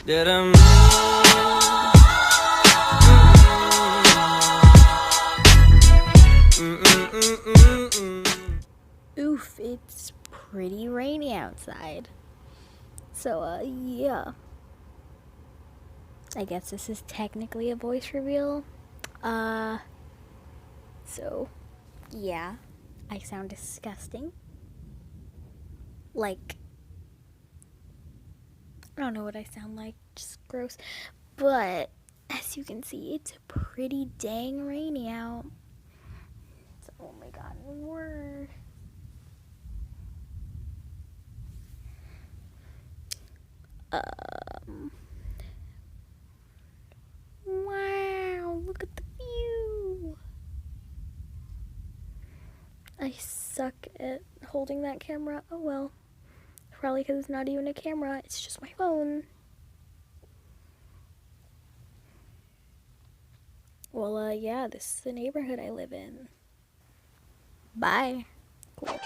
Oof, it's pretty rainy outside. So, yeah. I guess this is technically a voice reveal. So, yeah. I sound disgusting. Like, I don't know what I sound like, just gross. But, as you can see, it's pretty dang rainy out. So, oh my god, word. Wow, look at the view. I suck at holding that camera. Oh well. Probably because it's not even a camera, it's just my phone. Well, yeah, this is the neighborhood I live in. Bye. Cool.